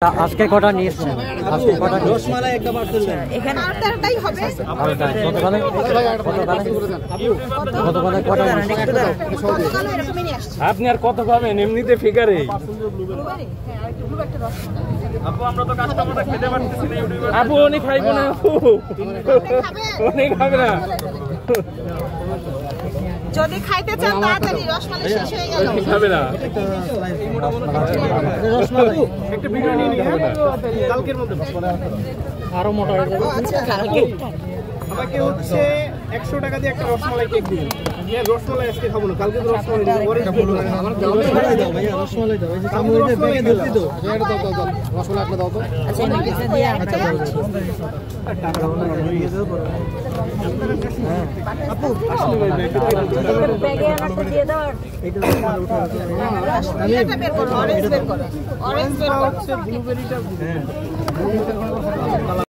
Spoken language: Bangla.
আজকে কটা নিয়েছেন? আজকে কটা রসমালাই একটা পার্সেল দেন। এখানে আরটাই হবে। গতকালে কটা এরকমই নিয়ে আসছে। আপনি আর কত পাবেন এমনিতে ফিগারে? আপু আমরা তো কাস্টমাররা খেতে পারতেছি না ইউটিউবে। আপু উনি খাইবো না, আপু উনি খাবে না। যদি খাইতে চান তাড়াতাড়ি, রসমালাই শেষ হয়ে গেল। খাবে না। রসমালাই একটা ভিডিও নিয়ে নিই কালকের মধ্যে আরো মোটা হয়ে যাবে। আচ্ছা কালকে আমাকে হচ্ছে 100 টাকা দিয়ে একটা রসমালাই কেক দিন। দিয়ে রসমালাই আজকে খাবো না, কালকে তো রসমালাই দিব। রসমালাই দাও ভাইয়া, রসমালাই দাও। এই যে চামচে ব্যাগে ঢুকতি তো। রসমালাই একটা দাও তো। আচ্ছা নিচে দিয়ে একটা আপু আসলে ব্যাগে আনাতে দিয়ে দাও। এটা বের করো, অরেঞ্জ বের করো। অরেঞ্জ বের করো। ব্লুবেরিটা